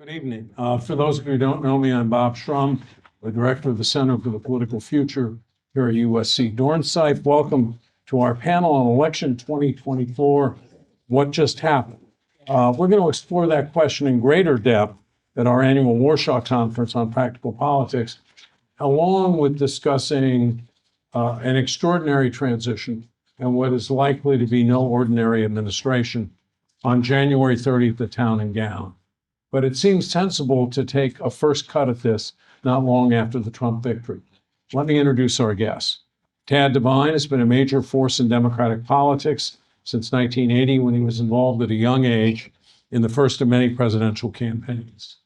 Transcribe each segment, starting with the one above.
Good evening. For those of you who don't know me, I'm Bob Shrum, the director of the Center for the Political Future here at USC Dornsife. Welcome to our panel on election 2024, what just happened? We're going to explore that question in greater depth at our annual Warsaw Conference on Practical Politics, along with discussing an extraordinary transition and what is likely to be no ordinary administration on January 30th, the town and gown. But it seems sensible to take a first cut at this not long after the Trump victory. Let me introduce our guests. Tad Devine has been a major force in Democratic politics since 1980, when he was involved at a young age in the first of many presidential campaigns.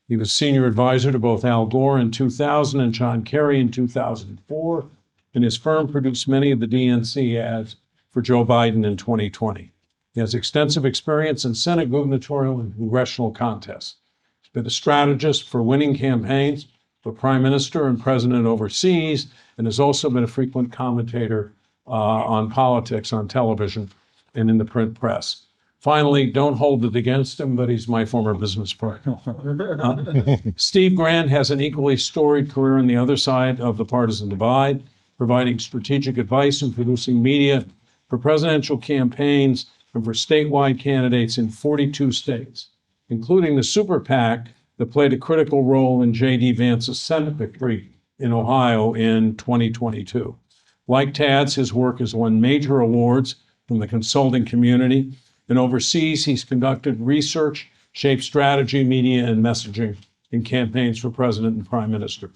He was senior advisor to both Al Gore in 2000 and John Kerry in 2004, and his firm produced many of the DNC ads for Joe Biden in 2020. He has extensive experience in Senate, gubernatorial, and congressional contests. He's been a strategist for winning campaigns for prime minister and president overseas, and has also been a frequent commentator on politics on television and in the print press. Finally, don't hold it against him, but he's my former business partner. Steve Grant has an equally storied career on the other side of the partisan divide, providing strategic advice and producing media for presidential campaigns and for statewide candidates in 42 states, including the super PAC that played a critical role in J.D. Vance's Senate victory in Ohio in 2022. Like Tad's, his work has won major awards from the consulting community, and overseas he's conducted research, shaped strategy, media, and messaging in campaigns for president and prime minister.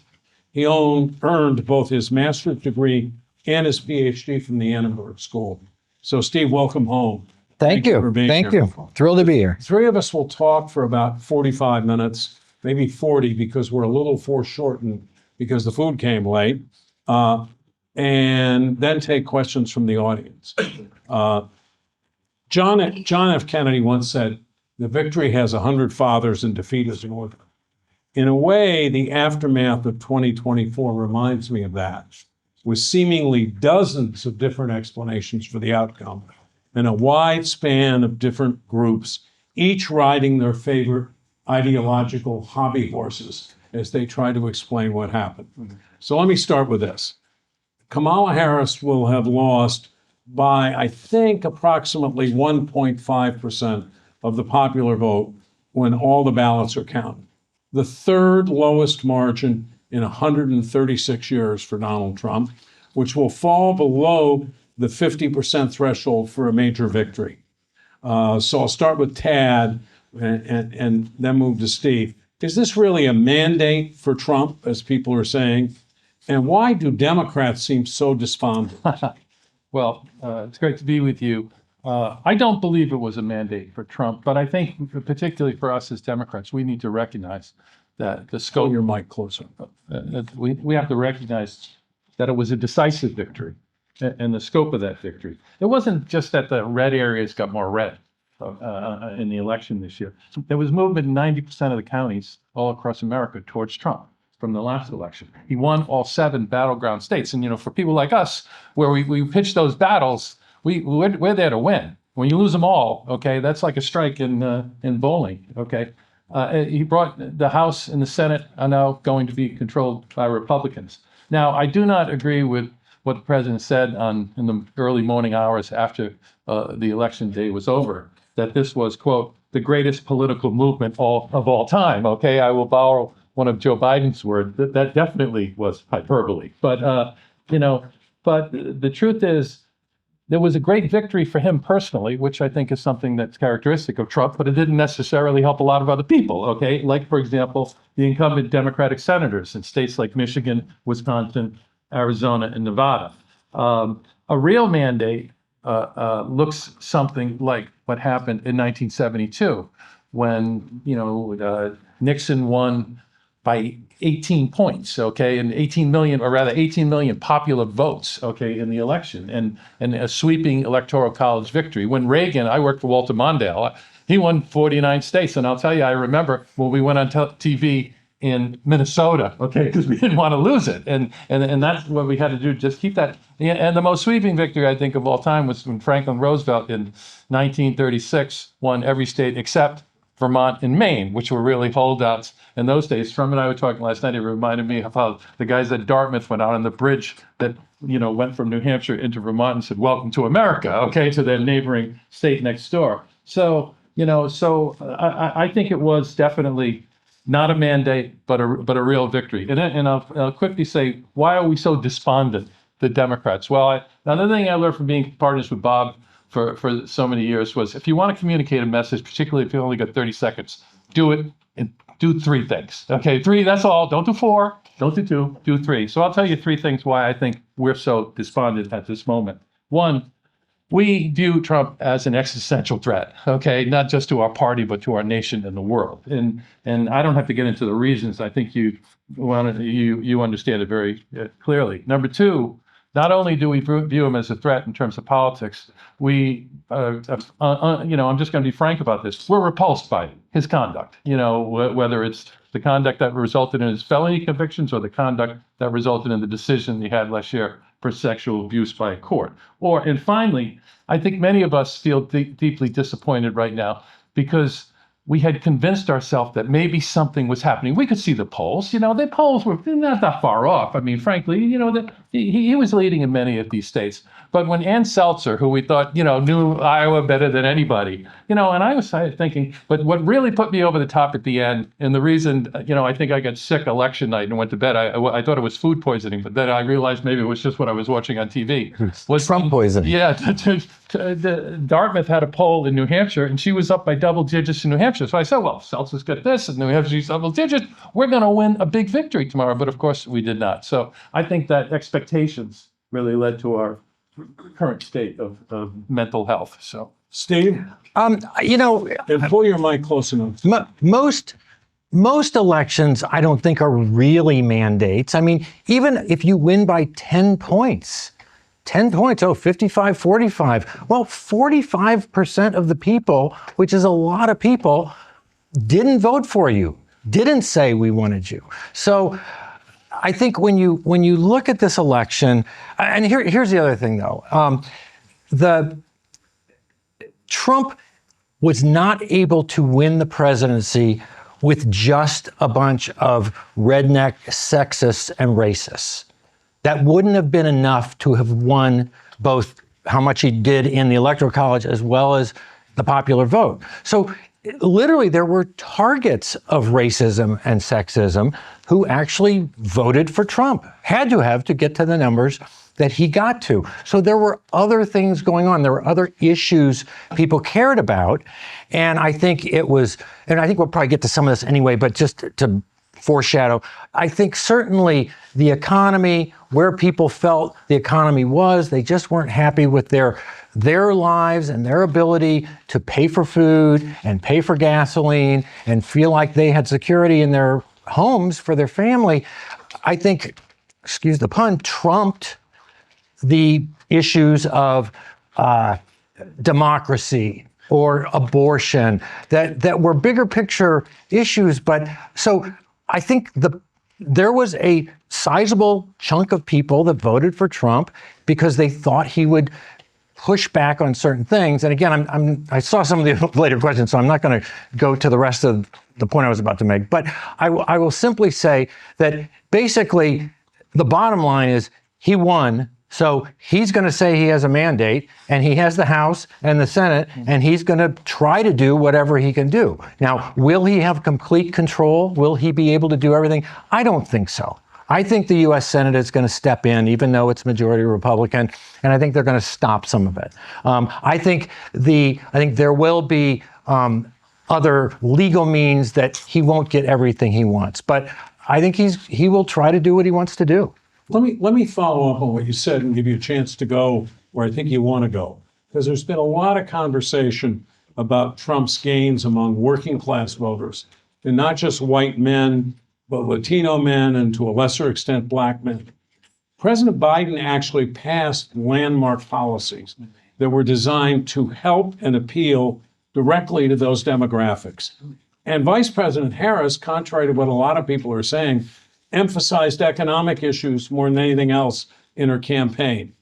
He earned both his master's degree and his PhD from the Annenberg School. So Steve, welcome home. Thank you. For being Thank here. you. Thrilled to be here. Three of us will talk for about 45 minutes, maybe 40, because we're a little foreshortened because the food came late, and then take questions from the audience. John F. Kennedy once said, "The victory has 100 fathers and defeat is an order." In a way, the aftermath of 2024 reminds me of that, with seemingly dozens of different explanations for the outcome, and a wide span of different groups, each riding their favorite ideological hobby horses as they try to explain what happened. So let me start with this. Kamala Harris will have lost by, I think, approximately 1.5% of the popular vote when all the ballots are counted. The third lowest margin in 136 years for Donald Trump, which will fall below the 50% threshold for a major victory. So I'll start with Tad and then move to Steve. Is this really a mandate for Trump, as people are saying? And why do Democrats seem so despondent? Well, it's great to be with you. I don't believe it was a mandate for Trump, but I think particularly for us as Democrats, we need to recognize that the scope. Pull your mic closer. We have to recognize that it was a decisive victory. And the scope of that victory. It wasn't just that the red areas got more red in the election this year. There was movement in 90% of the counties all across America towards Trump from the last election. He won all 7 battleground states. And, you know, for people like us, where we pitch those battles, we're there to win. When you lose them all, okay, that's like a strike in bowling, okay? He brought the House and the Senate are now going to be controlled by Republicans. Now, I do not agree with what the president said in the early morning hours after the election day was over, that this was, quote, the greatest political movement of all time. Okay, I will borrow one of Joe Biden's words. That definitely was hyperbole. But, but the truth is, there was a great victory for him personally, which I think is something that's characteristic of Trump, but it didn't necessarily help a lot of other people, okay? Like, for example, the incumbent Democratic senators in states like Michigan, Wisconsin, Arizona, and Nevada. A real mandate looks something like what happened in 1972 when, Nixon won by 18 points, okay, and 18 million popular votes, okay, in the election, and a sweeping electoral college victory. When Reagan, I worked for Walter Mondale, he won 49 states, and I'll tell you, I remember when we went on TV in Minnesota, okay, because we didn't want to lose it. And that's what we had to do, just keep that. And the most sweeping victory, I think, of all time was when Franklin Roosevelt in 1936 won every state except Vermont and Maine, which were really holdouts in those days. Shrum and I were talking last night. It reminded me of how the guys at Dartmouth went out on the bridge that, went from New Hampshire into Vermont and said, "Welcome to America," okay, to their neighboring state next door. So, I think it was definitely not a mandate, but a real victory. And I'll quickly say, why are we so despondent, the Democrats? Well, another thing I learned from being partners with Bob for so many years was, if you want to communicate a message, particularly if you only got 30 seconds, do it and do 3 things. Okay, 3, that's all. Don't do 4, don't do 2, do 3. So I'll tell you 3 things why I think we're so despondent at this moment. 1, we view Trump as an existential threat, okay, not just to our party, but to our nation and the world. And I don't have to get into the reasons. I think you understand it very clearly. Number 2, not only do we view him as a threat in terms of politics, I'm just going to be frank about this. We're repulsed by his conduct, whether it's the conduct that resulted in his felony convictions or the conduct that resulted in the decision he had last year for sexual abuse by a court. And finally, I think many of us feel deeply disappointed right now because we had convinced ourselves that maybe something was happening. We could see the polls. The polls were not that far off. I mean, frankly, he was leading in many of these states. But when Ann Seltzer, who we thought, knew Iowa better than anybody, and I was thinking, but what really put me over the top at the end, and the reason, I think I got sick election night and went to bed, I thought it was food poisoning, but then I realized maybe it was just what I was watching on TV. Was Trump poisoning. Yeah, Dartmouth had a poll in New Hampshire, and she was up by double digits in New Hampshire. So I said, well, Seltzer's got this, and New Hampshire's double digits. We're going to win a big victory tomorrow. But of course, we did not. So I think that expectations really led to our current state of mental health. So, Steve, and pull your mic close enough. Most elections, I don't think, are really mandates. I mean, even if you win by 10 points, 55, 45. Well, 45% of the people, which is a lot of people, didn't vote for you, didn't say we wanted you. So I think when you look at this election, and here's the other thing though, Trump was not able to win the presidency with just a bunch of redneck sexists and racists. That wouldn't have been enough to have won both how much he did in the Electoral College as well as the popular vote. So literally there were targets of racism and sexism who actually voted for Trump, had to have to get to the numbers that he got to. So there were other things going on. There were other issues people cared about. And I think and I think we'll probably get to some of this anyway, but just to foreshadow, I think certainly the economy, where people felt the economy was, they just weren't happy with their lives and their ability to pay for food and pay for gasoline and feel like they had security in their homes for their family. I think, excuse the pun, trumped the issues of democracy or abortion that were bigger picture issues. But so I think there was a sizable chunk of people that voted for Trump because they thought he would push back on certain things. And again, I saw some of the later questions, so I'm not going to go to the rest of the point I was about to make. But I will simply say that basically the bottom line is he won. So he's going to say he has a mandate, and he has the House and the Senate, and he's going to try to do whatever he can do. Now, will he have complete control? Will he be able to do everything? I don't think so. I think the U.S. Senate is going to step in, even though it's majority Republican, and I think they're going to stop some of it. I think there will be other legal means that he won't get everything he wants, but I think he will try to do what he wants to do. Let me follow up on what you said and give you a chance to go where I think you want to go, because there's been a lot of conversation about Trump's gains among working class voters, and not just white men, but Latino men and to a lesser extent Black men. President Biden actually passed landmark policies that were designed to help and appeal directly to those demographics. And Vice President Harris, contrary to what a lot of people are saying, emphasized economic issues more than anything else in her campaign.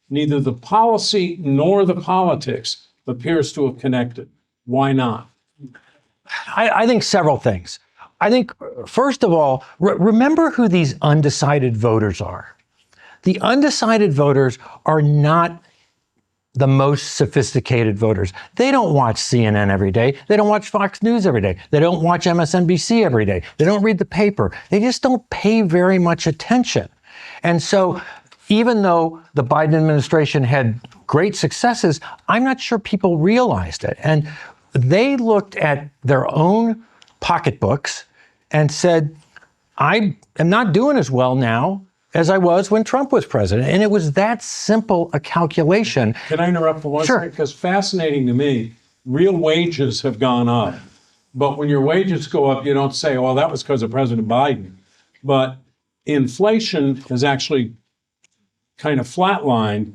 Neither the policy nor the politics appears to have connected. Why not? I think several things. I think, first of all, remember who these undecided voters are. The undecided voters are not the most sophisticated voters. They don't watch CNN every day. They don't watch Fox News every day. They don't watch MSNBC every day. They don't read the paper. They just don't pay very much attention. And so even though the Biden administration had great successes, I'm not sure people realized it. And they looked at their own pocketbooks and said, I am not doing as well now as I was when Trump was president. And it was that simple a calculation. Can I interrupt for one Sure. second? Because fascinating to me, real wages have gone up. But when your wages go up, you don't say, well, that was because of President Biden. But inflation has actually kind of flatlined.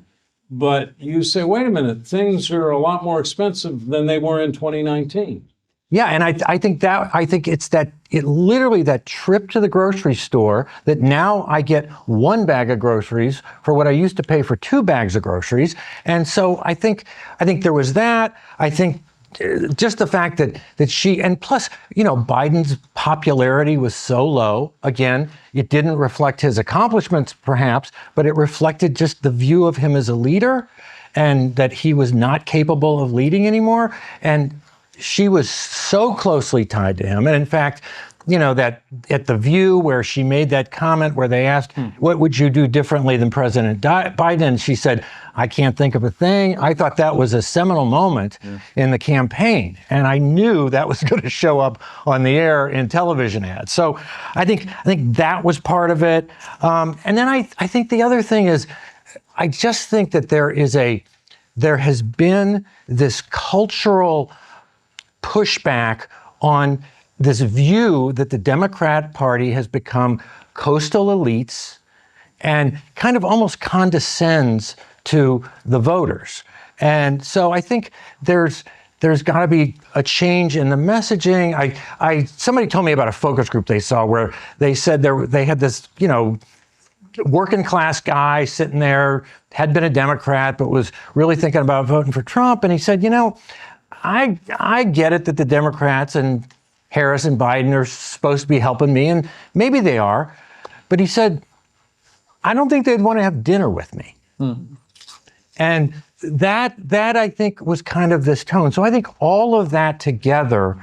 But you say, wait a minute, things are a lot more expensive than they were in 2019. Yeah, and I think it's literally that trip to the grocery store that now I get one bag of groceries for what I used to pay for 2 bags of groceries. And so I think there was that. I think just the fact that she, and plus, Biden's popularity was so low. Again, it didn't reflect his accomplishments perhaps, but it reflected just the view of him as a leader and that he was not capable of leading anymore. And she was so closely tied to him. And in fact, that at The View where she made that comment where they asked, what would you do differently than President Biden? She said, I can't think of a thing. I thought that was a seminal moment in the campaign. And I knew that was going to show up on the air in television ads. So I think that was part of it. And then I think the other thing is, I just think that there has been this cultural pushback on this view that the Democrat Party has become coastal elites and kind of almost condescends to the voters. And so I think there's got to be a change in the messaging. Somebody told me about a focus group they saw where they said they had this, working class guy sitting there, had been a Democrat, but was really thinking about voting for Trump. And he said, I get it that the Democrats and Harris and Biden are supposed to be helping me, and maybe they are. But he said, I don't think they'd want to have dinner with me. And that I think was kind of this tone. So I think all of that together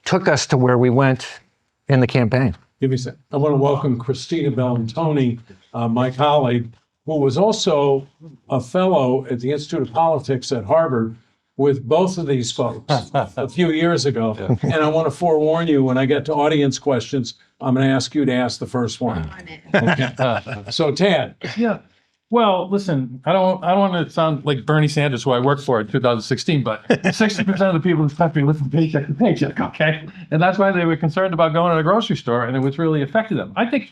took us to where we went in the campaign. Give me a second. I want to welcome Christina Bellantoni, my colleague, who was also a fellow at the Institute of Politics at Harvard with both of these folks a few years ago. And I want to forewarn you, when I get to audience questions, I'm going to ask you to ask the first one. Okay. So Tad. Yeah. Well, listen, I don't want to sound like Bernie Sanders, who I worked for in 2016, but 60% of the people in this country live from paycheck to paycheck, okay? And that's why they were concerned about going to the grocery store, and it was really affected them. I think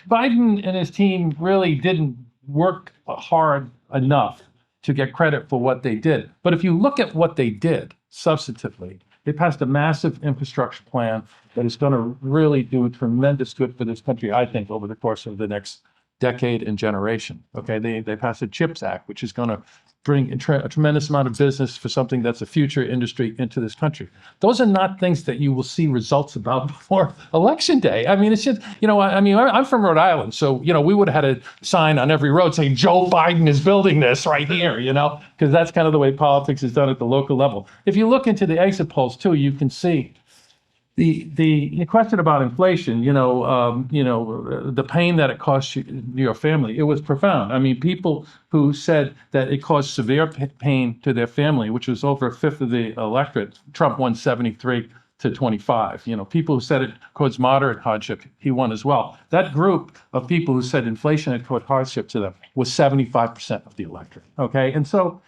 Biden and his team really didn't work hard enough to get credit for what they did. But if you look at what they did substantively, they passed a massive infrastructure plan that is going to really do tremendous good for this country, I think, over the course of the next decade and generation. Okay, they passed the CHIPS Act, which is going to bring a tremendous amount of business for something that's a future industry into this country. Those are not things that you will see results about before Election Day. I mean, it's just, I'm from Rhode Island, so, we would have had a sign on every road saying Joe Biden is building this right here, because that's kind of the way politics is done at the local level. If you look into the exit polls too, you can see the question about inflation, the pain that it costs your family, it was profound. I mean, people who said that it caused severe pain to their family, which was over a fifth of the electorate, Trump won 73 to 25. People who said it caused moderate hardship, he won as well. That group of people who said inflation had caused hardship to them was 75% of the electorate. Okay, and so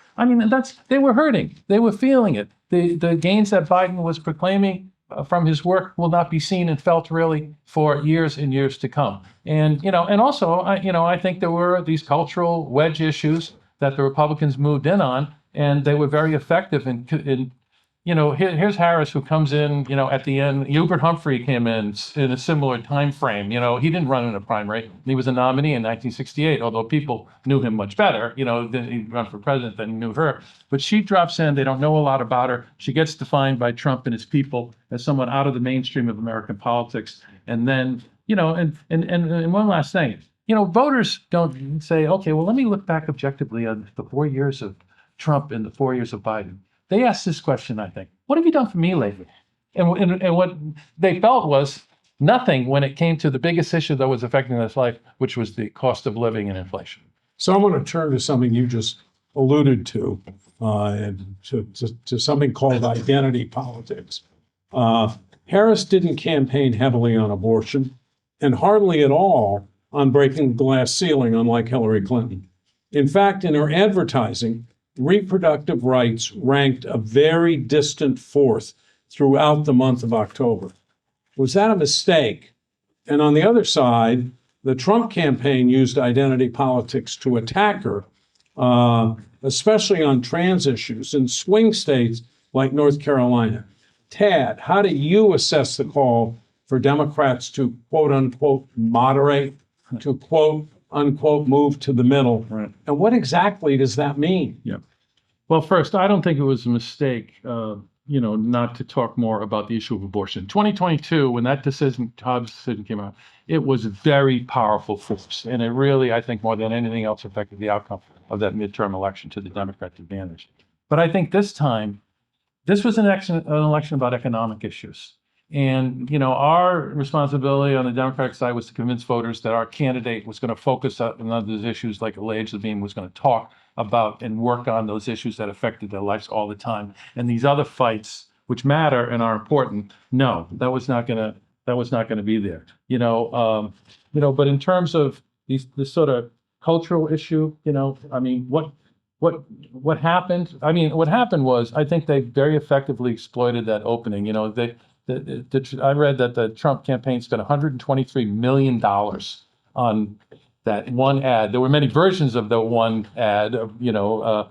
they were hurting, they were feeling it. The gains that Biden was proclaiming from his work will not be seen and felt really for years and years to come. And also, I think there were these cultural wedge issues that the Republicans moved in on, and they were very effective in here's Harris, who comes in, at the end. Hubert Humphrey came in a similar time frame. He didn't run in a primary. He was a nominee in 1968, although people knew him much better, than he run for president than knew her. But she drops in. They don't know a lot about her. She gets defined by Trump and his people as someone out of the mainstream of American politics. And then, and one last thing, voters don't say, okay, well, let me look back objectively on the 4 years of Trump and the 4 years of Biden. They asked this question, I think, what have you done for me lately? And what they felt was nothing when it came to the biggest issue that was affecting this life, which was the cost of living and inflation. So I'm going to turn to something you just alluded to, and to something called identity politics. Harris didn't campaign heavily on abortion and hardly at all on breaking the glass ceiling, unlike Hillary Clinton. In fact, in her advertising, reproductive rights ranked a very distant fourth throughout the month of October. Was that a mistake? And on the other side, the Trump campaign used identity politics to attack her, especially on trans issues in swing states like North Carolina. Tad, how do you assess the call for Democrats to quote unquote moderate, to quote unquote move to the middle? Right. And what exactly does that mean? Yeah. Well, first, I don't think it was a mistake, not to talk more about the issue of abortion. 2022, when that Hobbs decision came out, it was a very powerful force. And it really, I think, more than anything else, affected the outcome of that midterm election to the Democrats' advantage. But I think this time, this was an election about economic issues. And, our responsibility on the Democratic side was to convince voters that our candidate was going to focus on those issues like Elijah Levine was going to talk about and work on those issues that affected their lives all the time. And these other fights, which matter and are important, no, that was not going to be there. But in terms of this sort of cultural issue, what happened? What happened was, I think they very effectively exploited that opening. I read that the Trump campaign spent $123 million on that one ad. There were many versions of the one ad, the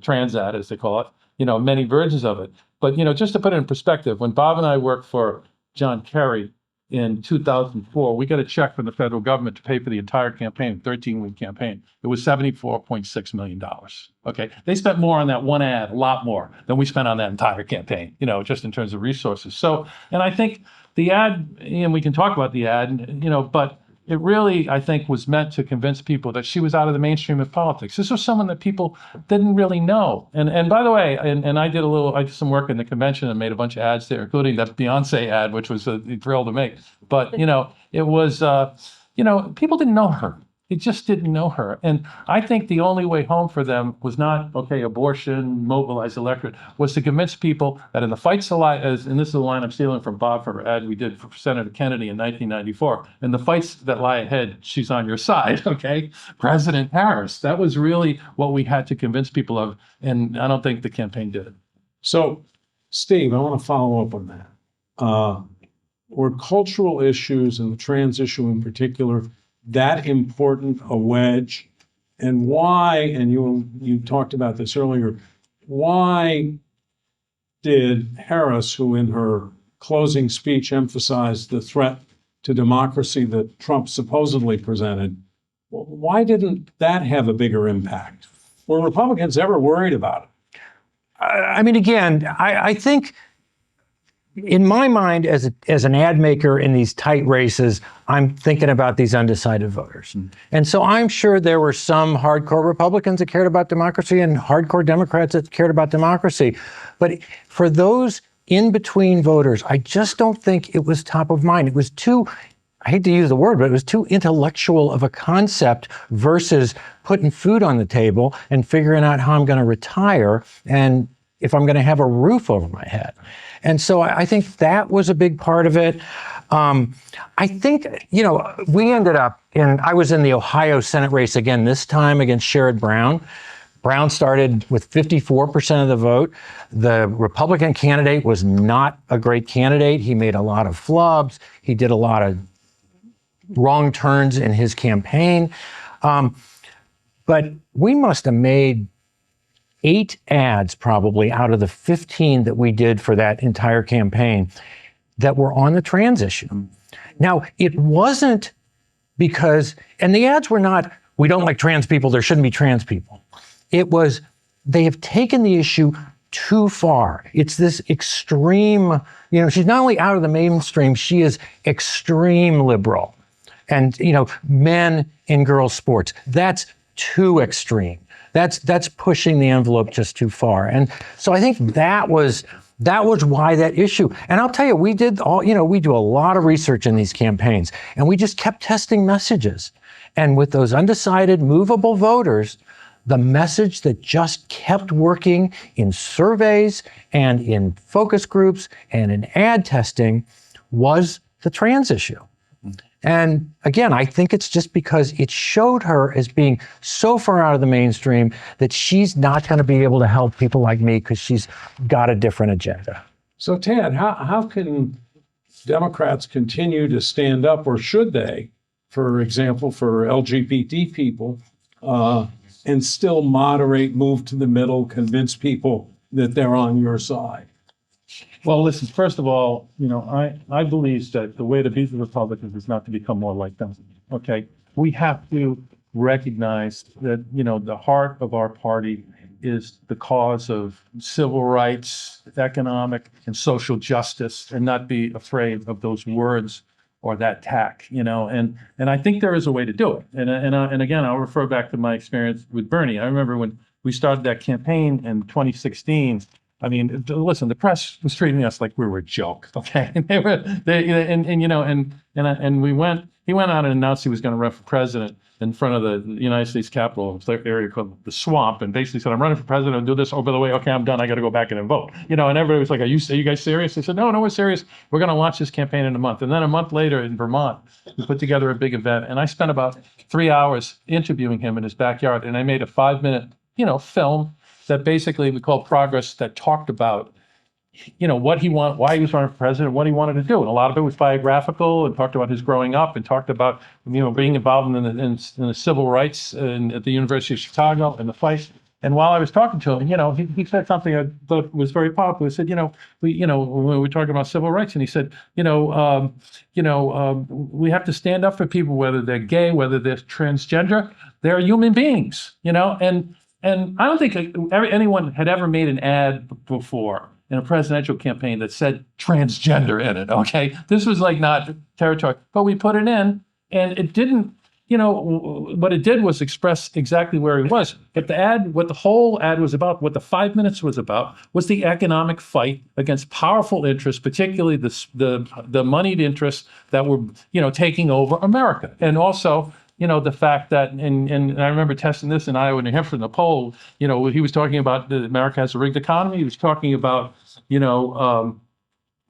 trans ad, as they call it, many versions of it. But, just to put it in perspective, when Bob and I worked for John Kerry in 2004, we got a check from the federal government to pay for the entire campaign, 13-week campaign. It was $74.6 million. Okay. They spent more on that one ad, a lot more than we spent on that entire campaign, just in terms of resources. So, and I think the ad, and we can talk about the ad, but it really, I think, was meant to convince people that she was out of the mainstream of politics. This was someone that people didn't really know. And by the way, and I did some work in the convention and made a bunch of ads there, including that Beyonce ad, which was a thrill to make. But, it was, people didn't know her. They just didn't know her. And I think the only way home for them was not, okay, abortion, mobilize electorate, was to convince people that in the fights, and this is the line I'm stealing from Bob for an ad we did for Senator Kennedy in 1994, in the fights that lie ahead, she's on your side, okay? President Harris. That was really what we had to convince people of, and I don't think the campaign did it. So, Steve, I want to follow up on that. Were cultural issues, and the trans issue in particular, that important a wedge? And why, and you talked about this earlier, why did Harris, who in her closing speech emphasized the threat to democracy that Trump supposedly presented, why didn't that have a bigger impact? Were Republicans ever worried about it? I think in my mind, as an ad maker in these tight races, I'm thinking about these undecided voters. And so I'm sure there were some hardcore Republicans that cared about democracy and hardcore Democrats that cared about democracy. But for those in-between voters, I just don't think it was top of mind. It was too, I hate to use the word, but it was too intellectual of a concept versus putting food on the table and figuring out how I'm going to retire and if I'm going to have a roof over my head. And so I think that was a big part of it. I think, we ended up I was in the Ohio Senate race again, this time against Sherrod Brown. Brown started with 54% of the vote. The Republican candidate was not a great candidate. He made a lot of flubs. He did a lot of wrong turns in his campaign. But we must have made 8 ads probably out of the 15 that we did for that entire campaign that were on the trans issue. Now, it wasn't because, and the ads were not, we don't like trans people, there shouldn't be trans people. It was, they have taken the issue too far. It's this extreme, she's not only out of the mainstream, she is extreme liberal. And, men in girls' sports, that's too extreme. That's pushing the envelope just too far. And so I think that was why that issue. And I'll tell you, we do a lot of research in these campaigns, and we just kept testing messages. And with those undecided, movable voters, the message that just kept working in surveys and in focus groups and in ad testing was the trans issue. And again, I think it's just because it showed her as being so far out of the mainstream that she's not going to be able to help people like me because she's got a different agenda. So Tad, how can Democrats continue to stand up, or should they, for example, for LGBT people, and still moderate, move to the middle, convince people that they're on your side? Well, listen, first of all, I believe that the way to beat the Republicans is not to become more like them. Okay. We have to recognize that, the heart of our party is the cause of civil rights, economic and social justice, and not be afraid of those words or that tack, and I think there is a way to do it. And again, I'll refer back to my experience with Bernie. I remember when we started that campaign in 2016. I mean, listen, the press was treating us like we were a joke, okay? He went out and announced he was going to run for president in front of the United States Capitol, area called the Swamp, and basically said, I'm running for president, I'll do this. Oh, by the way, okay, I'm done. I got to go back in and vote. And everybody was like, are you guys serious? They said, no, we're serious. We're going to launch this campaign in a month. And then a month later in Vermont, we put together a big event, and I spent about 3 hours interviewing him in his backyard, and I made a 5-minute, film that basically we called Progress, that talked about, what he wanted, why he was running for president, what he wanted to do. And a lot of it was biographical, and talked about his growing up, and talked about, being involved in the civil rights at the University of Chicago and the fight. And while I was talking to him, he said something I thought was very powerful. He said, when we're talking about civil rights, and he said, we have to stand up for people, whether they're gay, whether they're transgender, they're human beings, And I don't think anyone had ever made an ad before in a presidential campaign that said transgender in it, okay? This was like not territory, but we put it in, and it didn't, what it did was express exactly where he was. But what the whole ad was about, what the 5 minutes was about, was the economic fight against powerful interests, particularly the moneyed interests that were, taking over America. And also, the fact that, and I remember testing this in Iowa, New Hampshire in the poll, he was talking about that America has a rigged economy. He was talking about,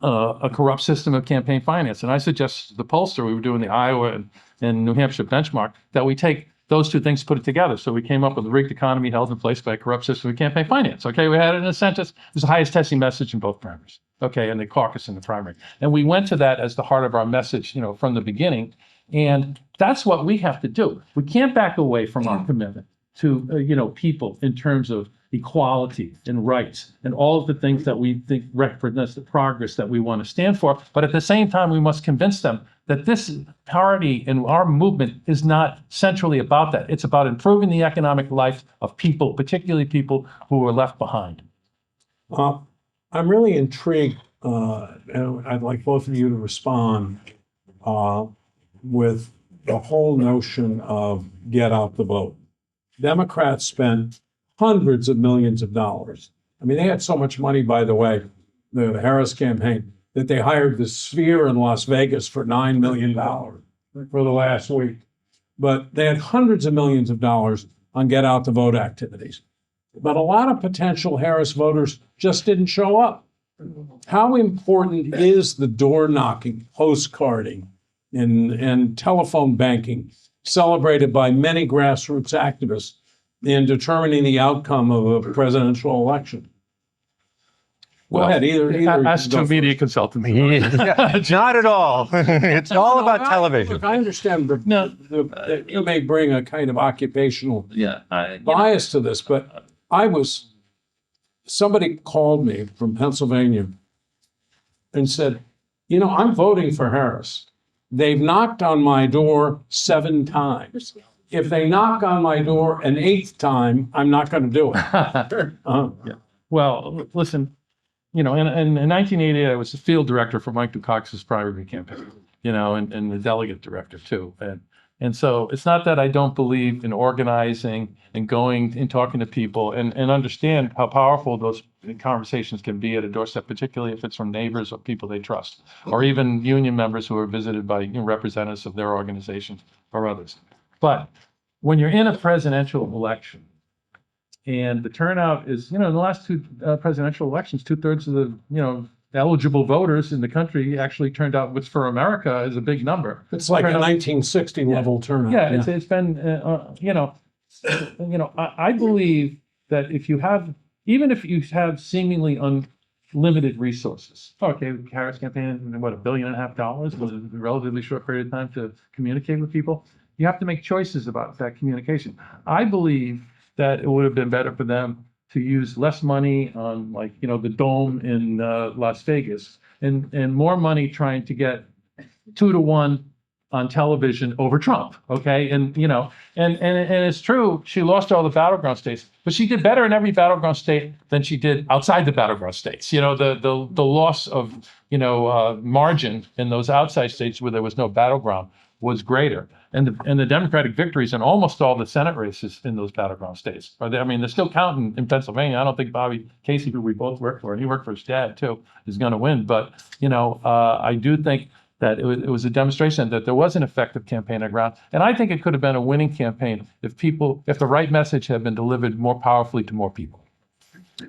a corrupt system of campaign finance. And I suggested to the pollster, we were doing the Iowa and New Hampshire benchmark, that we take those two things, put it together. So we came up with a rigged economy held in place by a corrupt system of campaign finance. Okay, we had it in a sentence. It was the highest testing message in both primaries. Okay, and the caucus in the primary. And we went to that as the heart of our message, from the beginning. And that's what we have to do. We can't back away from our commitment to, people in terms of equality and rights and all of the things that we think represents the progress that we want to stand for. But at the same time, we must convince them that this party and our movement is not centrally about that. It's about improving the economic life of people, particularly people who are left behind. I'm really intrigued, and I'd like both of you to respond with the whole notion of get out the vote. Democrats spent hundreds of millions of dollars. I mean, they had so much money, by the way, the Harris campaign, that they hired the Sphere in Las Vegas for $9 million for the last week. But they had hundreds of millions of dollars on get out the vote activities. But a lot of potential Harris voters just didn't show up. How important is the door knocking, postcarding, and telephone banking celebrated by many grassroots activists in determining the outcome of a presidential election? Well, go ahead, either ask two media consultants. Not at all. It's all about television. Look, I understand that you may bring a kind of occupational bias to this, but I was somebody called me from Pennsylvania and said, you know, I'm voting for Harris. They've knocked on my door 7 times. If they knock on my door an 8th time, I'm not going to do it. Well, listen, you know, in 1988, I was the field director for Mike Dukakis's primary campaign, you know, and the delegate director too. And so it's not that I don't believe in organizing and going and talking to people and understand how powerful those conversations can be at a doorstep, particularly if it's from neighbors or people they trust, or even union members who are visited by representatives of their organizations or others. But when you're in a presidential election, and the turnout is, you know, in the last 2 presidential elections, 2/3 of the, you know, eligible voters in the country actually turned out, which for America is a big number. It's like a Turnout. 1960 level turnout. Yeah, it's been, I believe that if you have, even if you have seemingly unlimited resources, okay, Harris campaign, what, $1.5 billion was a relatively short period of time to communicate with people. You have to make choices about that communication. I believe that it would have been better for them to use less money on, like, you know, the Dome in Las Vegas and more money trying to get 2 to 1 on television over Trump. Okay. And, you know, and it's true, she lost all the battleground states, but she did better in every battleground state than she did outside the battleground states. You know, the loss of, you know, margin in those outside states where there was no battleground was greater. And the Democratic victories in almost all the Senate races in those battleground states. I mean, they're still counting in Pennsylvania. I don't think Bobby Casey, who we both work for, and he worked for his dad too, is going to win. But, you know, I do think that it was a demonstration that there was an effective campaign on the ground. And I think it could have been a winning campaign if the right message had been delivered more powerfully to more people.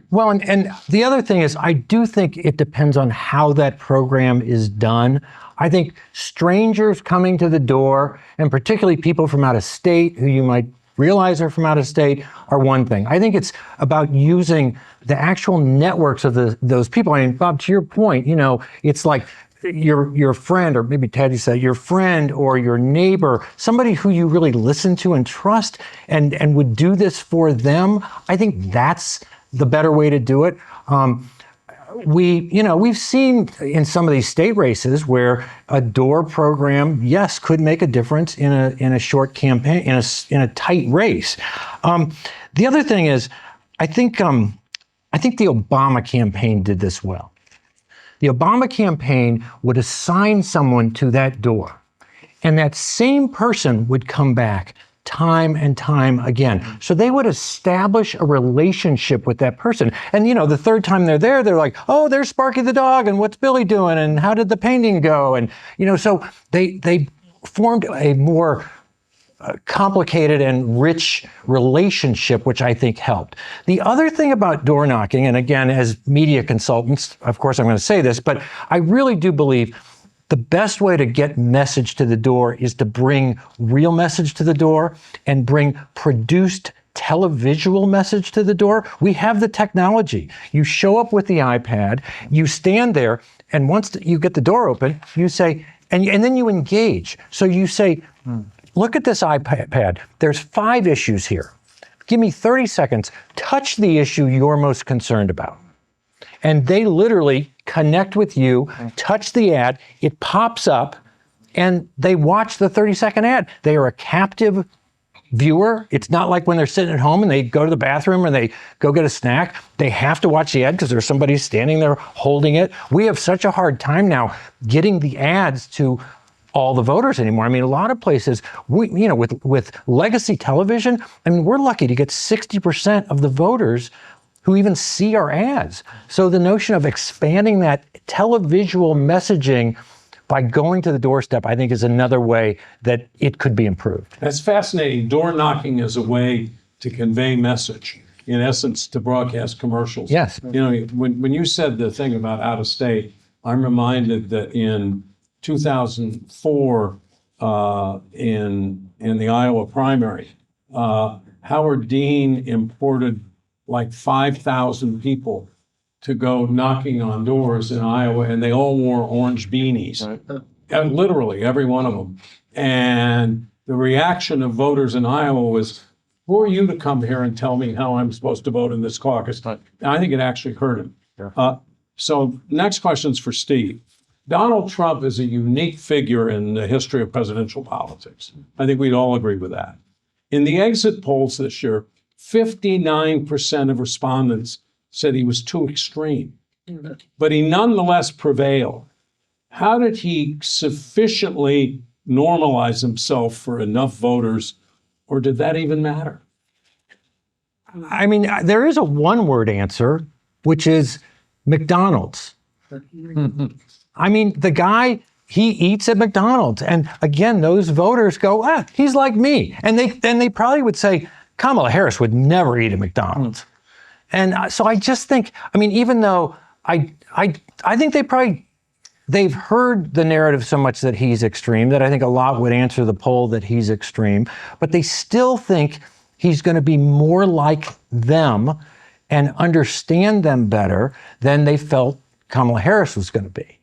Well, and the other thing is, I do think it depends on how that program is done. I think strangers coming to the door, and particularly people from out of state who you might realize are from out of state, are one thing. I think it's about using the actual networks of those people. I mean, Bob, to your point, you know, it's like your friend, or maybe Tad, you said, your friend or your neighbor, somebody who you really listen to and trust and would do this for them. I think that's the better way to do it. We've seen in some of these state races where a door program, yes, could make a difference in a short campaign, in a tight race. The other thing is, I think the Obama campaign did this well. The Obama campaign would assign someone to that door, and that same person would come back time and time again. So they would establish a relationship with that person. And, you know, the third time they're there, they're like, oh, there's Sparky the dog, and what's Billy doing, and how did the painting go? And, you know, so they formed a more complicated and rich relationship, which I think helped. The other thing about door knocking, and again, as media consultants, of course I'm going to say this, but I really do believe the best way to get message to the door is to bring real message to the door and bring produced televisual message to the door. We have the technology. You show up with the iPad, you stand there, and once you get the door open, you say, and then you engage. So you say, look at this iPad. There's 5 issues here. Give me 30 seconds. Touch the issue you're most concerned about. And they literally connect with you, touch the ad, it pops up, and they watch the 30-second ad. They are a captive viewer. It's not like when they're sitting at home and they go to the bathroom and they go get a snack. They have to watch the ad because there's somebody standing there holding it. We have such a hard time now getting the ads to all the voters anymore. I mean, a lot of places, with legacy television, I mean, we're lucky to get 60% of the voters who even see our ads. So the notion of expanding that televisual messaging by going to the doorstep, I think, is another way that it could be improved. That's fascinating. Door knocking is a way to convey message, in essence, to broadcast commercials. Yes. You know, when you said the thing about out of state, I'm reminded that in 2004, in the Iowa primary, Howard Dean imported like 5,000 people to go knocking on doors in Iowa, and they all wore orange beanies. Right. Literally, every one of them. And the reaction of voters in Iowa was, who are you to come here and tell me how I'm supposed to vote in this caucus? Right. And I think it actually hurt him. Yeah. So next question's for Steve. Donald Trump is a unique figure in the history of presidential politics. I think we'd all agree with that. In the exit polls this year, 59% of respondents said he was too extreme, but he nonetheless prevailed. How did he sufficiently normalize himself for enough voters, or did that even matter? I mean, there is a one-word answer, which is McDonald's. I mean, the guy, he eats at McDonald's. And again, those voters go, he's like me. And they probably would say, Kamala Harris would never eat at McDonald's. And so I just think, I mean, even though I think they've heard the narrative so much that he's extreme that I think a lot would answer the poll that he's extreme, but they still think he's going to be more like them and understand them better than they felt Kamala Harris was going to be.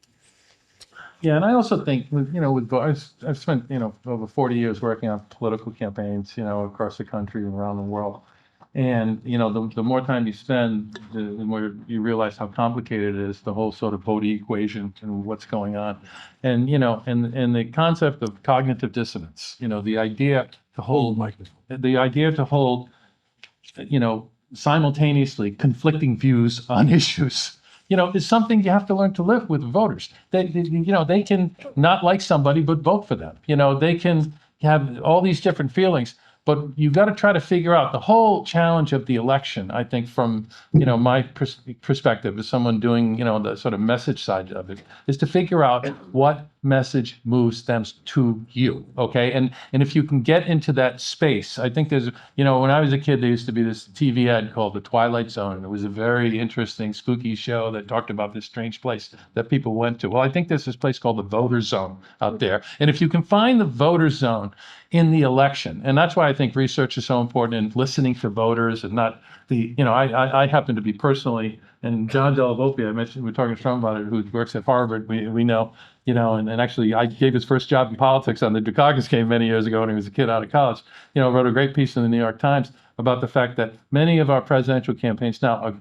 Yeah, and I also think, I've spent, over 40 years working on political campaigns, across the country and around the world. And, the more time you spend, the more you realize how complicated it is, the whole sort of voting equation and what's going on. And, and the concept of cognitive dissonance, the idea to hold, simultaneously conflicting views on issues, is something you have to learn to live with voters. They can not like somebody, but vote for them. They can have all these different feelings, but you've got to try to figure out the whole challenge of the election. I think from, my perspective as someone doing, the sort of message side of it, is to figure out what message moves them to you, okay? And if you can get into that space, I think there's, when I was a kid, there used to be this TV ad called The Twilight Zone, and it was a very interesting, spooky show that talked about this strange place that people went to. Well, I think there's this place called the voter zone out there. And if you can find the voter zone in the election, and that's why I think research is so important in listening to voters and not the, I happen to be personally, and John Delavolpe, I mentioned, we're talking to Trump about it, who works at Harvard, we know, and actually I gave his first job in politics on the Dukakis came many years ago when he was a kid out of college, wrote a great piece in the New York Times about the fact that many of our presidential campaigns now are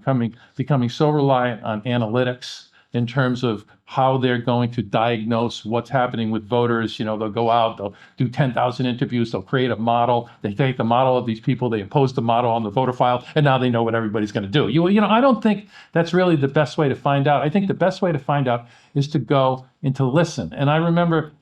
becoming so reliant on analytics in terms of how they're going to diagnose what's happening with voters. They'll go out, they'll do 10,000 interviews, they'll create a model, they take the model of these people, they impose the model on the voter file, and now they know what everybody's going to do. I don't think that's really the best way to find out. I think the best way to find out is to go and to listen. And I remember,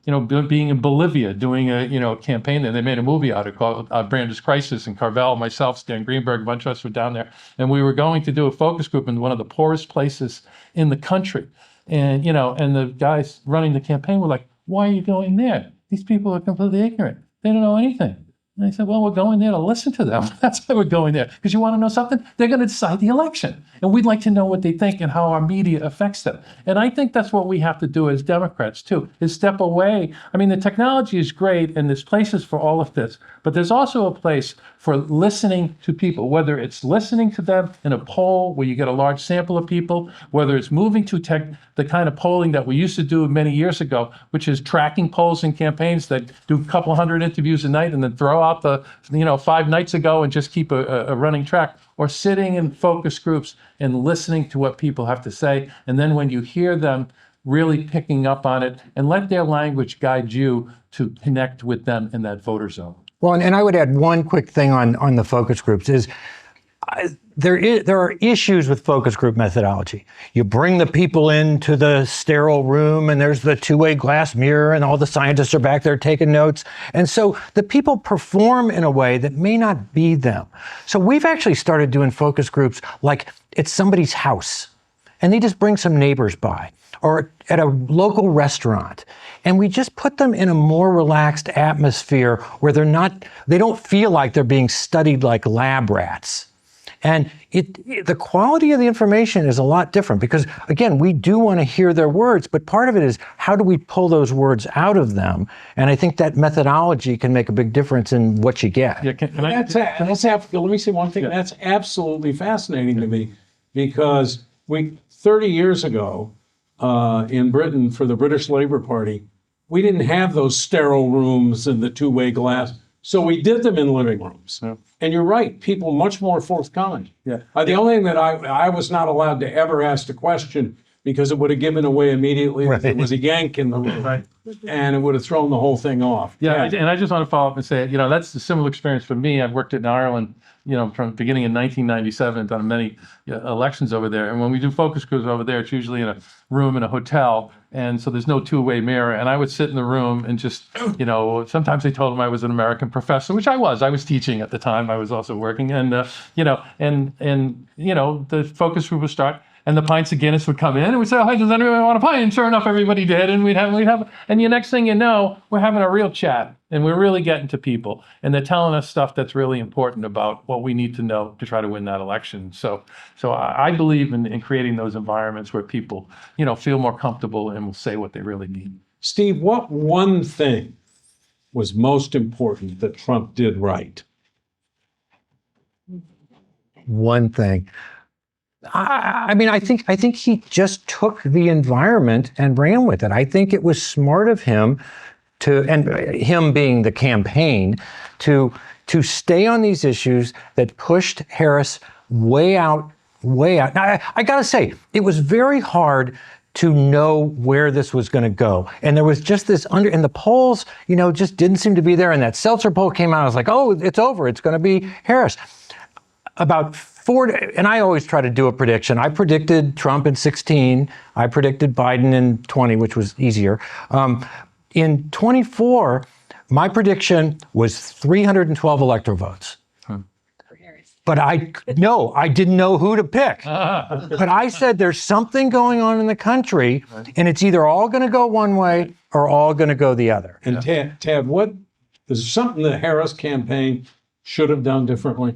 being in Bolivia, doing a campaign there. They made a movie out of it called Brandeis Crisis, and Carvel, myself, Stan Greenberg, a bunch of us were down there. And we were going to do a focus group in one of the poorest places in the country. And, and the guys running the campaign were like, why are you going there? These people are completely ignorant. They don't know anything. And I said, well, we're going there to listen to them. That's why we're going there. Because you want to know something? They're going to decide the election. And we'd like to know what they think and how our media affects them. And I think that's what we have to do as Democrats, too, is step away. I mean, the technology is great, and there's places for all of this. But there's also a place for listening to people, whether it's listening to them in a poll where you get a large sample of people, whether it's moving to the kind of polling that we used to do many years ago, which is tracking polls and campaigns that do a couple hundred interviews a night and then throw out the 5 nights ago and just keep a running track, or sitting in focus groups and listening to what people have to say. And then when you hear them, really picking up on it and let their language guide you to connect with them in that voter zone. Well, and I would add one quick thing on the focus groups is there are issues with focus group methodology. You bring the people into the sterile room and there's the two-way glass mirror and all the scientists are back there taking notes. And so the people perform in a way that may not be them. So we've actually started doing focus groups like it's somebody's house and they just bring some neighbors by, or at a local restaurant. And we just put them in a more relaxed atmosphere where they don't feel like they're being studied like lab rats. And the quality of the information is a lot different because, again, we do want to hear their words, but part of it is how do we pull those words out of them? And I think that methodology can make a big difference in what you get. Yeah, let me say one thing. Yeah. That's absolutely fascinating to me because 30 years ago in Britain for the British Labour Party, we didn't have those sterile rooms and the two-way glass. So we did them in living rooms. Yeah. And you're right, people much more forthcoming. Yeah. The only thing that I was not allowed to ever ask the question because it would have given away immediately that there was a yank in the room. Right. And it would have thrown the whole thing off. Yeah, and I just want to follow up and say, that's a similar experience for me. I've worked in Ireland, from beginning in 1997, done many elections over there. And when we do focus groups over there, it's usually in a room in a hotel. And so there's no two-way mirror. And I would sit in the room and just, sometimes they told them I was an American professor, which I was. I was teaching at the time. I was also working. And, the focus group would start. And the pints of Guinness would come in, and we'd say, "Oh, hey, does anyone want a pint?" And sure enough, everybody did. And we'd have, and the next thing you know, we're having a real chat, and we're really getting to people, and they're telling us stuff that's really important about what we need to know to try to win that election. So I believe in creating those environments where people, feel more comfortable and will say what they really need. Steve, what one thing was most important that Trump did right? One thing. I think he just took the environment and ran with it. I think it was smart of him and him being the campaign, to stay on these issues that pushed Harris way out. Now, I gotta say, it was very hard to know where this was going to go. And there was just this and the polls, just didn't seem to be there. And that Seltzer poll came out. I was like, oh, it's over. It's going to be Harris. About 4, and I always try to do a prediction. I predicted Trump in 16. I predicted Biden in 20, which was easier. In 24, my prediction was 312 electoral votes. But I didn't know who to pick. But I said there's something going on in the country, and it's either all going to go one way or all going to go the other. And Tad, what is something the Harris campaign should have done differently?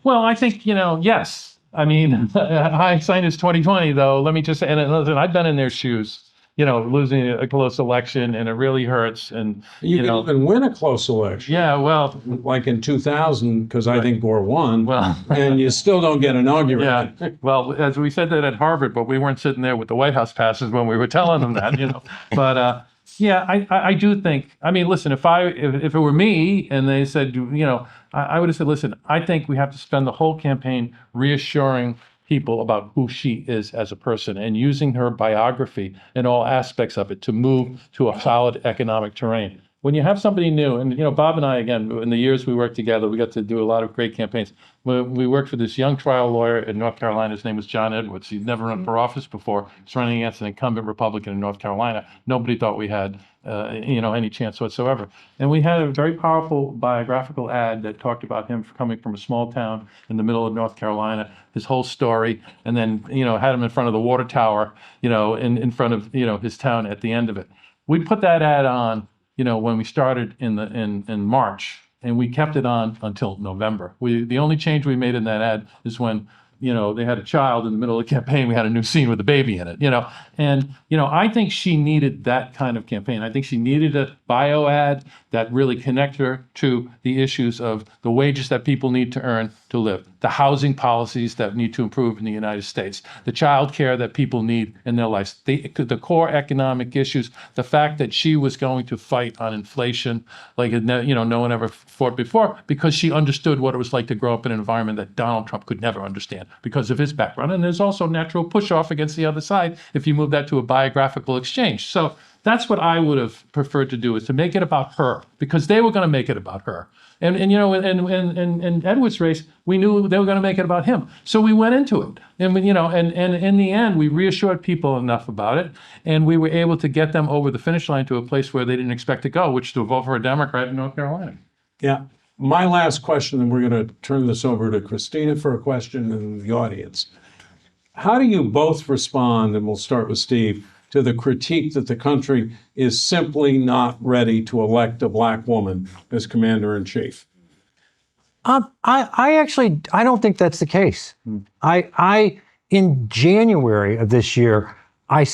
Well, I think, yes. I mean, hindsight is 2020, though. Let me just say, and listen, I've been in their shoes, losing a close election, and it really hurts. And You can even win a close election. Yeah, well, like in 2000, because I think Gore won, well, and you still don't get inaugurated. Yeah, well, as we said that at Harvard, but we weren't sitting there with the White House passes when we were telling them that, But yeah, I do think. I mean, listen, if it were me and they said, I would have said, listen, I think we have to spend the whole campaign reassuring people about who she is as a person and using her biography and all aspects of it to move to a solid economic terrain. When you have somebody new, and Bob and I, again, in the years we worked together, we got to do a lot of great campaigns. We worked for this young trial lawyer in North Carolina. His name was John Edwards. He'd never run for office before. He's running against an incumbent Republican in North Carolina. Nobody thought we had, any chance whatsoever. And we had a very powerful biographical ad that talked about him coming from a small town in the middle of North Carolina, his whole story, and then, had him in front of the water tower, in front of, his town at the end of it. We put that ad on, when we started in March, and we kept it on until November. The only change we made in that ad is when, they had a child in the middle of the campaign. We had a new scene with a baby in it, And, I think she needed that kind of campaign. I think she needed a bio ad that really connected her to the issues of the wages that people need to earn to live, the housing policies that need to improve in the United States, the child care that people need in their lives, the core economic issues, the fact that she was going to fight on inflation like, no one ever fought before, because she understood what it was like to grow up in an environment that Donald Trump could never understand because of his background. And there's also natural push-off against the other side if you move that to a biographical exchange. So that's what I would have preferred to do, is to make it about her, because they were going to make it about her. And in Edwards' race, we knew they were going to make it about him. So we went into it. And in the end, we reassured people enough about it, and we were able to get them over the finish line to a place where they didn't expect to go, which is to vote for a Democrat in North Carolina. Yeah. My last question, and we're going to turn this over to Christina for a question in the audience. How do you both respond, and we'll start with Steve, to the critique that the country is simply not ready to elect a black woman as commander-in-chief? I don't think that's the case. In January of this year, I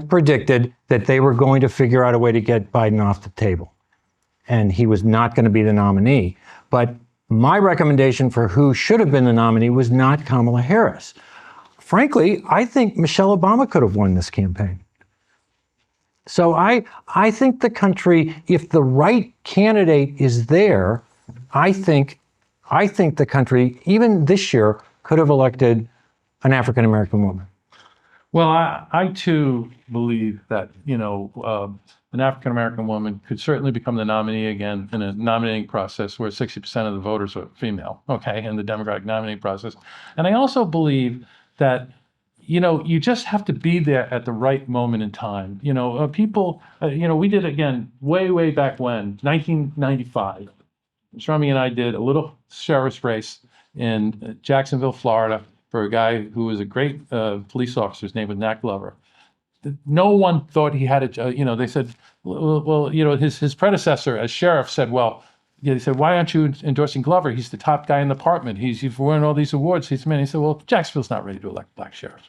predicted that they were going to figure out a way to get Biden off the table, and he was not going to be the nominee. But my recommendation for who should have been the nominee was not Kamala Harris. Frankly, I think Michelle Obama could have won this campaign. So I think the country, if the right candidate is there, I think the country, even this year, could have elected an African American woman. Well, I too believe that, an African American woman could certainly become the nominee again in a nominating process where 60% of the voters are female, okay, in the Democratic nominating process. And I also believe that, you just have to be there at the right moment in time. People, we did again way back when, 1995. Shrummy and I did a little sheriff's race in Jacksonville, Florida, for a guy who was a great police officer. His name was Nat Glover. No one thought he had a, they said, well, his predecessor as sheriff said, well, they said, why aren't you endorsing Glover? He's the top guy in the department. He's won all these awards. He's man. He said, well, Jacksonville's not ready to elect black sheriffs,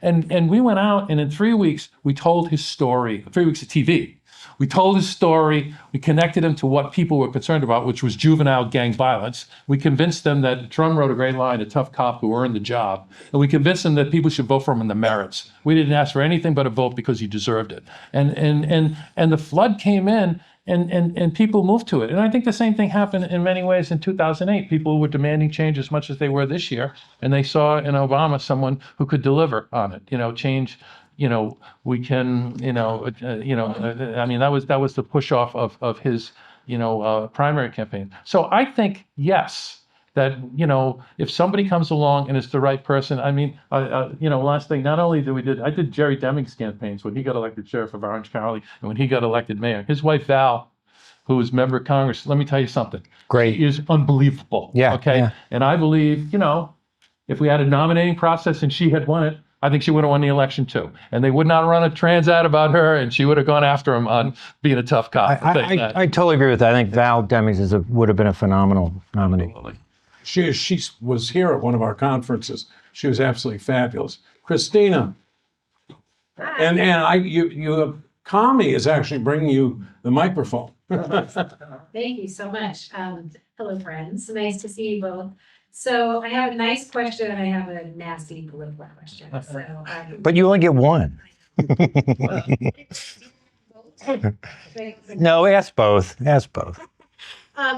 And we went out, and in 3 weeks, we told his story, 3 weeks of TV. We told his story. We connected him to what people were concerned about, which was juvenile gang violence. We convinced them that Trump wrote a great line, a tough cop who earned the job. And we convinced them that people should vote for him on the merits. We didn't ask for anything but a vote because he deserved it. And the flood came in, and people moved to it. And I think the same thing happened in many ways in 2008. People were demanding change as much as they were this year. And they saw in Obama someone who could deliver on it, change. We can, I mean, that was the push off of his, primary campaign. So I think, yes, that, if somebody comes along and it's the right person, I mean, last thing, not only I did Jerry Deming's campaigns when he got elected sheriff of Orange County and when he got elected mayor. His wife, Val, who was member of Congress, let me tell you something. Great. She is unbelievable. Yeah. Okay. Yeah. And I believe, if we had a nominating process and she had won it, I think she would have won the election too. And they would not run a trans ad about her, and she would have gone after him on being a tough cop. I totally agree with that. I think Val Demings would have been a phenomenal nominee. She was here at one of our conferences. She was absolutely fabulous. Christina, and Kami is actually bringing you the microphone. Thank you so much. Hello, friends. Nice to see you both. So I have a nice question and I have a nasty political question. So, But you only get one. No, ask both. Ask both.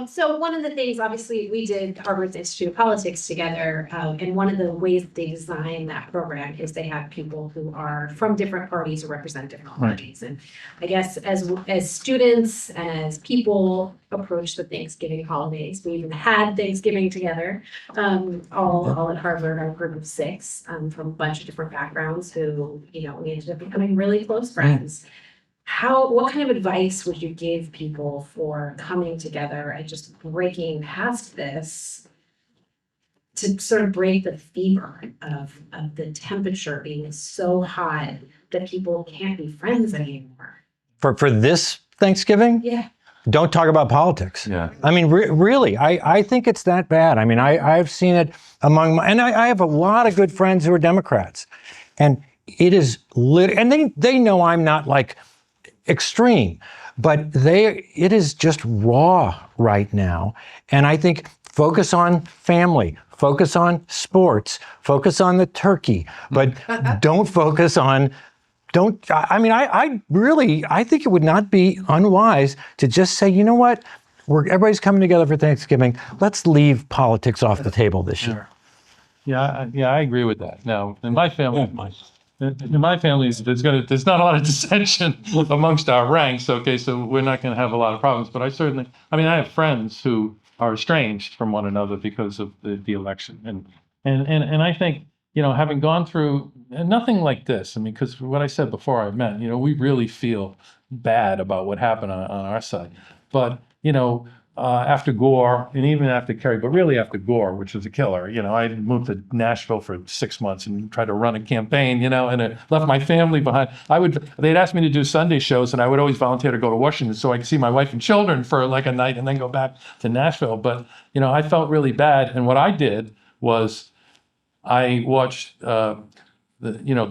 So one of the things, obviously, we did Harvard's Institute of Politics together, and one of the ways that they design that program is they have people who are from different parties or represent different parties. And I guess as students and as people approach the Thanksgiving holidays, we even had Thanksgiving together, all at Harvard, our group of 6 from a bunch of different backgrounds who, we ended up becoming really close friends. What kind of advice would you give people for coming together and just breaking past this to sort of break the fever of the temperature being so hot that people can't be friends anymore? For this Thanksgiving? Yeah. Don't talk about politics. Yeah. I mean, really, I think it's that bad. I mean, I've seen it among and I have a lot of good friends who are Democrats, and it is and they know I'm not like extreme, but it is just raw right now. And I think focus on family, focus on sports, focus on the turkey, but don't focus on, I think it would not be unwise to just say, you know what, everybody's coming together for Thanksgiving. Let's leave politics off the table this year. Yeah, I agree with that. Now, in my family, there's not a lot of dissension amongst our ranks. Okay, so we're not going to have a lot of problems. But I have friends who are estranged from one another because of the election, and I think having gone through nothing like this. I mean, because what I said before I meant, we really feel bad about what happened on our side, but after Gore and even after Kerry, but really after Gore, which was a killer, I moved to Nashville for 6 months and tried to run a campaign, and it left my family behind. They'd asked me to do Sunday shows, and I would always volunteer to go to Washington so I could see my wife and children for like a night and then go back to Nashville. But, I felt really bad. And what I did was I watched, the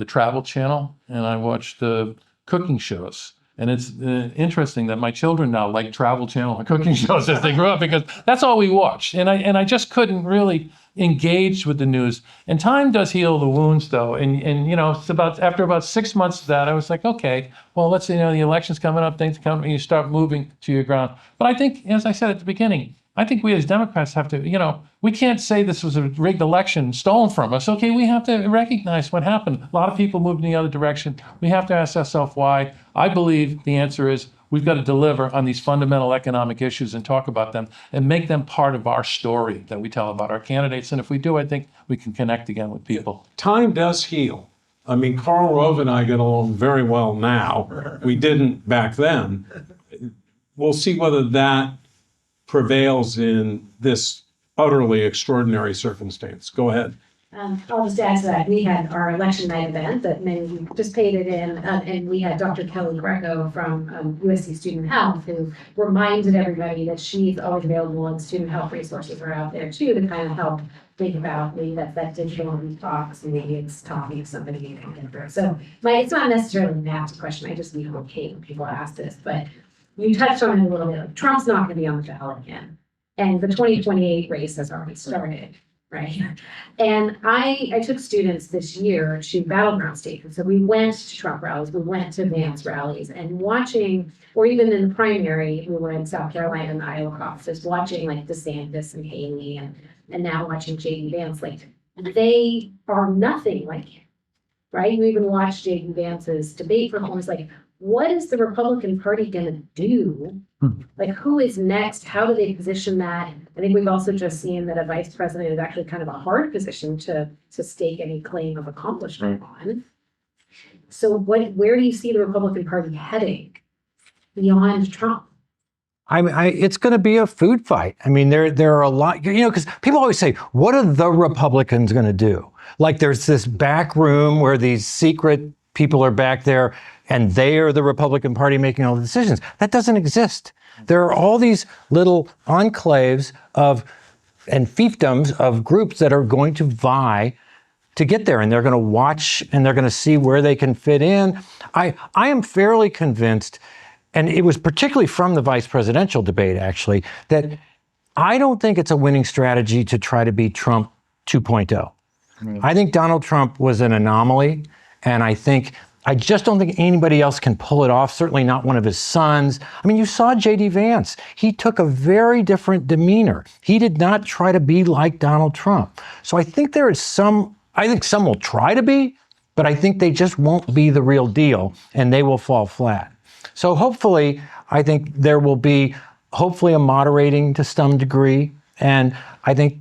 Travel Channel, and I watched the cooking shows. And it's interesting that my children now like Travel Channel and cooking shows as they grow up, because that's all we watched. And I just couldn't really engage with the news. And time does heal the wounds, though. And you know, it's after about 6 months of that, I was like, okay, well, let's say, you know, the election's coming up, things come, and you start moving to your ground. But I think, as I said at the beginning, I think we as Democrats have to, you know, we can't say this was a rigged election stolen from us. Okay, we have to recognize what happened. A lot of people moved in the other direction. We have to ask ourselves why. I believe the answer is we've got to deliver on these fundamental economic issues and talk about them and make them part of our story that we tell about our candidates. And if we do, I think we can connect again with people. Time does heal. I mean, Karl Rove and I get along very well now. We didn't back then. We'll see whether that prevails in this utterly extraordinary circumstance. Go ahead. I'll just add to that. We had our election night event that many of you participated in, and we had Dr. Kelly Greco from USC Student Health, who reminded everybody that she's always available and student health resources are out there too to kind of help think about maybe that digital detox, and maybe it's talking to somebody you can get through. So it's not necessarily an apt question. I just need to okay when people ask this, but you touched on it a little bit. Like, Trump's not going to be on the ballot again, and the 2028 race has already started. Right. And I took students this year to battleground states. So we went to Trump rallies, we went to Vance rallies, and watching, or even in the primary, we were in South Carolina and the Iowa caucuses, watching like DeSantis and Haley, and now watching JD Vance. Like, they are nothing like him. Right. You even watched JD Vance's debate from almost like, what is the Republican Party going to do? Like, who is next? How do they position that? I think we've also just seen that a vice president is actually kind of a hard position to stake any claim of accomplishment on. So where do you see the Republican Party heading beyond Trump? I mean, it's going to be a food fight. I mean, there are a lot, you know, because people always say, what are the Republicans going to do? Like, there's this back room where these secret people are back there and they are the Republican Party making all the decisions. That doesn't exist. There are all these little enclaves and fiefdoms of groups that are going to vie to get there, and they're going to watch and they're going to see where they can fit in. I am fairly convinced, and it was particularly from the vice presidential debate, actually, that I don't think it's a winning strategy to try to beat Trump 2.0. I think Donald Trump was an anomaly, and I just don't think anybody else can pull it off, certainly not one of his sons. I mean, you saw J.D. Vance. He took a very different demeanor. He did not try to be like Donald Trump. So I think some will try to be, but I think they just won't be the real deal, and they will fall flat. So hopefully, I think there will be a moderating to some degree, and I think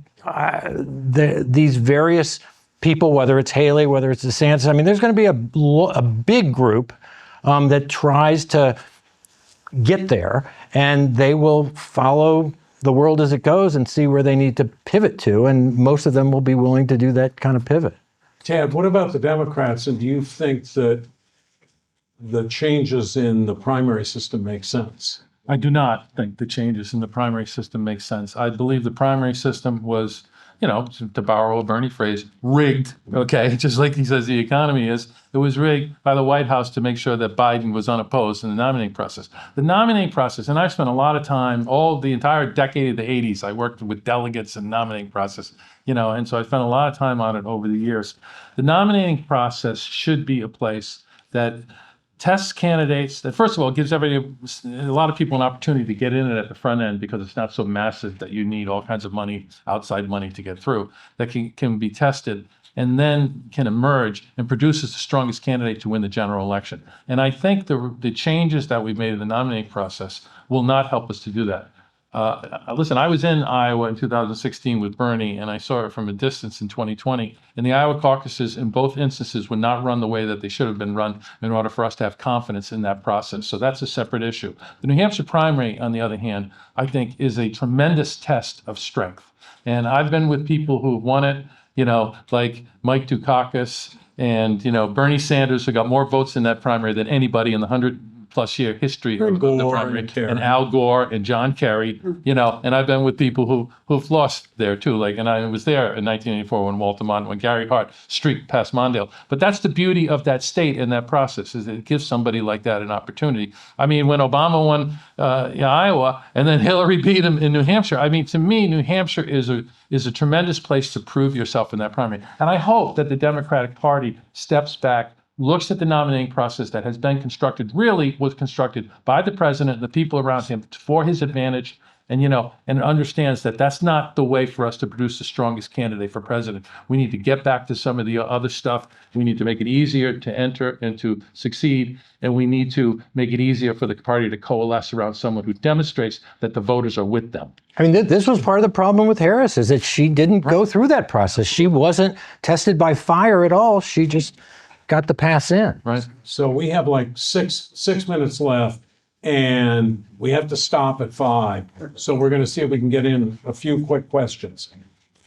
these various people, whether it's Haley, whether it's DeSantis, I mean, there's going to be a big group that tries to get there, and they will follow the world as it goes and see where they need to pivot to, and most of them will be willing to do that kind of pivot. Tad, what about the Democrats, and do you think that the changes in the primary system make sense? I do not think the changes in the primary system make sense. I believe the primary system was, you know, to borrow a Bernie phrase, rigged, okay? Just like he says the economy is. It was rigged by the White House to make sure that Biden was unopposed in the nominating process. The nominating process, and I spent a lot of time, the entire decade of the 80s, I worked with delegates in the nominating process, you know, and so I spent a lot of time on it over the years. The nominating process should be a place that tests candidates, that first of all gives a lot of people an opportunity to get in it at the front end, because it's not so massive that you need all kinds of money, outside money, to get through, that can be tested and then can emerge and produces the strongest candidate to win the general election. And I think the changes that we've made in the nominating process will not help us to do that. Listen, I was in Iowa in 2016 with Bernie, and I saw it from a distance in 2020. And the Iowa caucuses in both instances would not run the way that they should have been run in order for us to have confidence in that process. So that's a separate issue. The New Hampshire primary, on the other hand, I think is a tremendous test of strength. And I've been with people who won it, you know, like Mike Dukakis and, you know, Bernie Sanders, who got more votes in that primary than anybody in the 100 100+ year history And of the Gore primary, and Kerry. and Al Gore and John Kerry, and I've been with people who've lost there too. And I was there in 1984 when Gary Hart streaked past Mondale. But that's the beauty of that state and that process, is it gives somebody like that an opportunity. I mean, when Obama won Iowa and then Hillary beat him in New Hampshire, I mean, to me, New Hampshire is a tremendous place to prove yourself in that primary. And I hope that the Democratic Party steps back, looks at the nominating process that has been constructed, really was constructed by the president and the people around him for his advantage, and understands that that's not the way for us to produce the strongest candidate for president. We need to get back to some of the other stuff. We need to make it easier to enter and to succeed, and we need to make it easier for the party to coalesce around someone who demonstrates that the voters are with them. I mean, this was part of the problem with Harris, is that she didn't go through that process. She wasn't tested by fire at all. She just got the pass in. Right. So we have like six minutes left, and we have to stop at 5. So we're going to see if we can get in a few quick questions.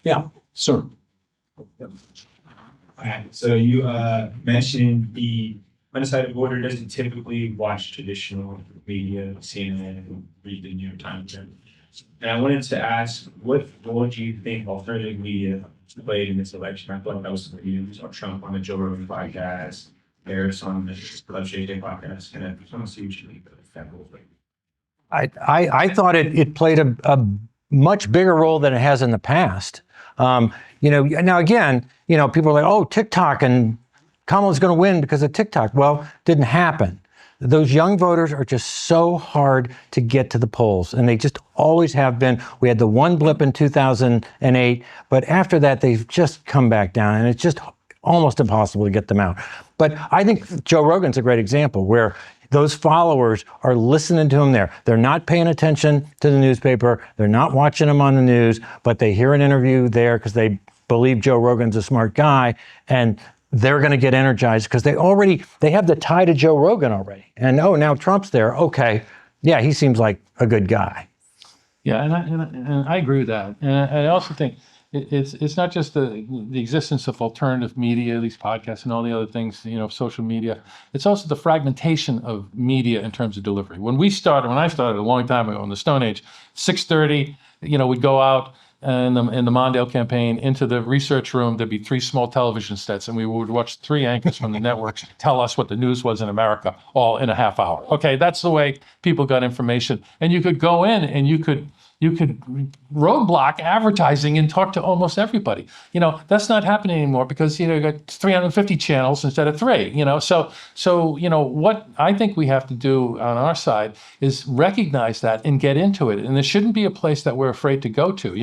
Yeah, sir. So you mentioned the undecided voter doesn't typically watch traditional media, CNN, read the New York Times. And I wanted to ask, what role do you think alternative media played in this election? I thought that was you saw Trump on the Joe Rogan podcast, Harris on the Club JJ podcast, and I just want to see what you think of that role. I thought it played a much bigger role than it has in the past. Now again, people are like, oh, TikTok and Kamala's going to win because of TikTok. Well, didn't happen. Those young voters are just so hard to get to the polls, and they just always have been. We had the one blip in 2008, but after that, they've just come back down, and it's just almost impossible to get them out. But I think Joe Rogan's a great example where those followers are listening to him there. They're not paying attention to the newspaper. They're not watching him on the news, but they hear an interview there because they believe Joe Rogan's a smart guy, and they're going to get energized because they have the tie to Joe Rogan already. And now Trump's there. Okay, yeah, he seems like a good guy. Yeah, and I agree with that. And I also think it's not just the existence of alternative media, these podcasts and all the other things, social media. It's also the fragmentation of media in terms of delivery. When I started a long time ago in the Stone Age, 6:30, we'd go out in the Mondale campaign into the research room. There'd be 3 small television sets, and we would watch 3 anchors from the networks tell us what the news was in America, all in a half hour. Okay, that's the way people got information. And you could go in and you could roadblock advertising and talk to almost everybody. That's not happening anymore because you got 350 channels instead of 3. So what I think we have to do on our side is recognize that and get into it. And there shouldn't be a place that we're afraid to go to.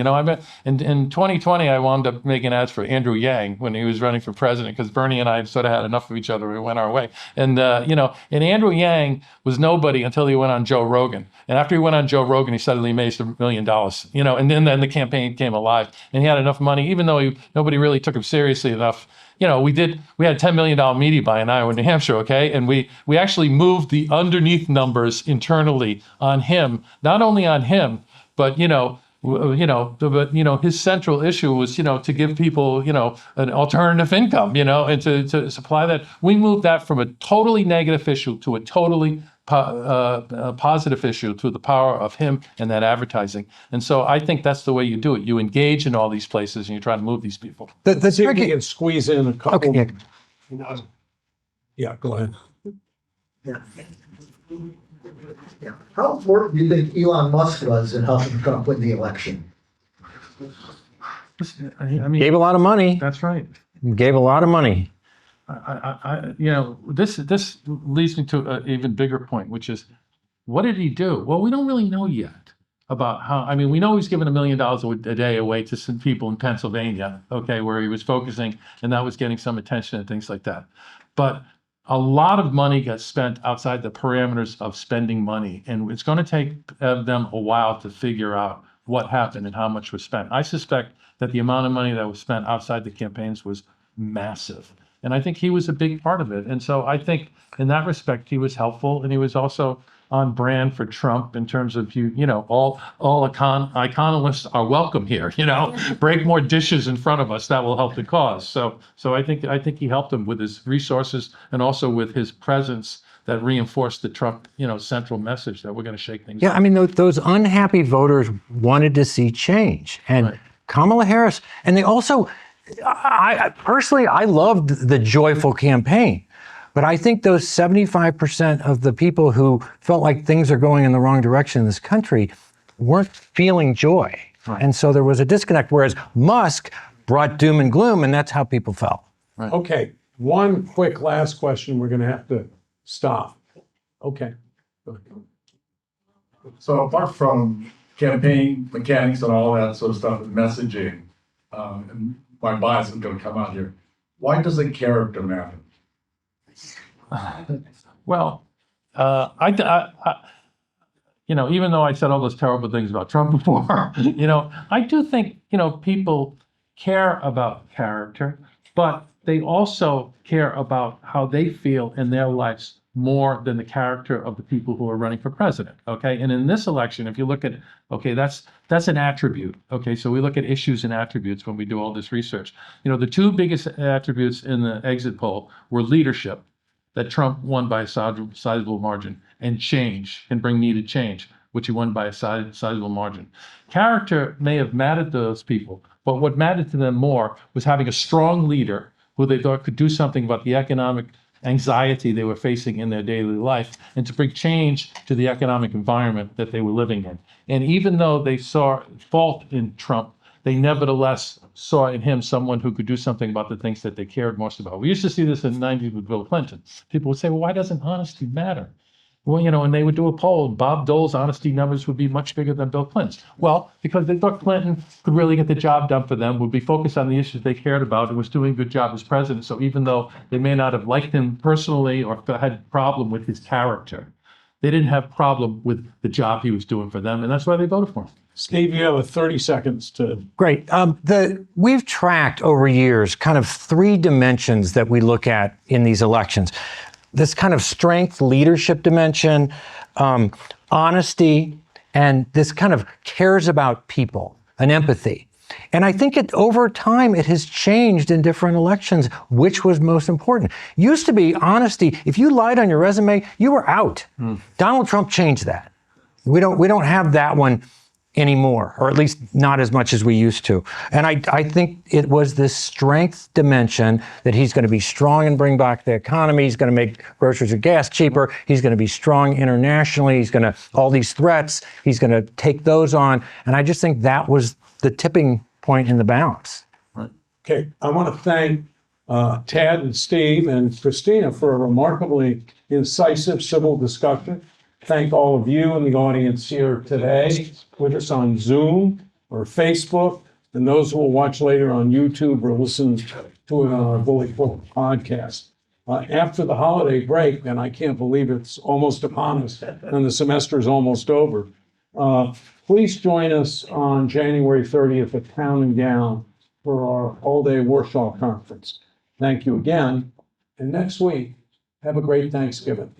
In 2020, I wound up making ads for Andrew Yang when he was running for president because Bernie and I sort of had enough of each other. We went our way. And and Andrew Yang was nobody until he went on Joe Rogan. And after he went on Joe Rogan, he suddenly made $1 million. And then the campaign came alive, and he had enough money, even though nobody really took him seriously enough. We had $10 million media buy in Iowa and New Hampshire, okay? And we actually moved the underneath numbers internally on him, not only on him, but his central issue was, to give people, an alternative income, and to supply that. We moved that from a totally negative issue to a totally positive issue through the power of him and that advertising. And so I think that's the way you do it. You engage in all these places and you try to move these people. Let's see if we can squeeze in a couple. Okay. Yeah, go ahead. Yeah. How important do you think Elon Musk was in helping Trump win the election? I mean, Gave a lot of money. that's right. Gave a lot of money. This leads me to an even bigger point, which is, what did he do? Well, we don't really know yet about how. I mean, we know he's given $1 million a day away to some people in Pennsylvania, okay, where he was focusing, and that was getting some attention and things like that. But a lot of money got spent outside the parameters of spending money, and it's going to take them a while to figure out what happened and how much was spent. I suspect that the amount of money that was spent outside the campaigns was massive. And I think he was a big part of it. And so I think in that respect, he was helpful. And he was also on brand for Trump in terms of, all economists are welcome here, break more dishes in front of us. That will help the cause. So I think he helped him with his resources and also with his presence that reinforced the Trump, central message that we're going to shake things Yeah, up. I mean, those unhappy voters wanted to see change. And Right. Kamala Harris, and they also, I personally, I loved the joyful campaign. But I think those 75% of the people who felt like things are going in the wrong direction in this country weren't feeling joy. Right. And so there was a disconnect, whereas Musk brought doom and gloom, and that's how people felt. Okay, one quick last question. We're going to have to stop. Okay. Go ahead. So apart from campaign mechanics and all that sort of stuff and messaging, and my bias is going to come out here, why does the character matter? Well, even though I said all those terrible things about Trump before, I do think, people care about character, but they also care about how they feel in their lives more than the character of the people who are running for president. Okay. And in this election, if you look at, okay, that's an attribute. Okay. So we look at issues and attributes when we do all this research. The two biggest attributes in the exit poll were leadership, that Trump won by a sizable margin, and change, can bring needed change, which he won by a sizable margin. Character may have mattered to those people, but what mattered to them more was having a strong leader who they thought could do something about the economic anxiety they were facing in their daily life and to bring change to the economic environment that they were living in. And even though they saw fault in Trump, they nevertheless saw in him someone who could do something about the things that they cared most about. We used to see this in the 90s with Bill Clinton. People would say, well, why doesn't honesty matter? Well, and they would do a poll, and Bob Dole's honesty numbers would be much bigger than Bill Clinton's. Well, because they thought Clinton could really get the job done for them, would be focused on the issues they cared about, and was doing a good job as president. So even though they may not have liked him personally or had a problem with his character, they didn't have a problem with the job he was doing for them, and that's why they voted for him. Steve, you have 30 seconds to. Great. We've tracked over years kind of three dimensions that we look at in these elections. This kind of strength, leadership dimension, honesty, and this kind of cares about people, an empathy. And I think over time, it has changed in different elections, which was most important. Used to be honesty. If you lied on your resume, you were out. Donald Trump changed that. We don't have that one anymore, or at least not as much as we used to. And I think it was this strength dimension that he's going to be strong and bring back the economy. He's going to make groceries and gas cheaper. He's going to be strong internationally. He's going to, all these threats, he's going to take those on. And I just think that was the tipping point in the balance. Okay, I want to thank Tad and Steve and Christina for a remarkably incisive civil discussion. Thank all of you in the audience here today with us on Zoom or Facebook, and those who will watch later on YouTube or listen to it on our Bully Book podcast. After the holiday break, and I can't believe it's almost upon us and the semester is almost over, please join us on January 30th at Town and Gown for our all-day Warsaw conference. Thank you again, and next week, have a great Thanksgiving.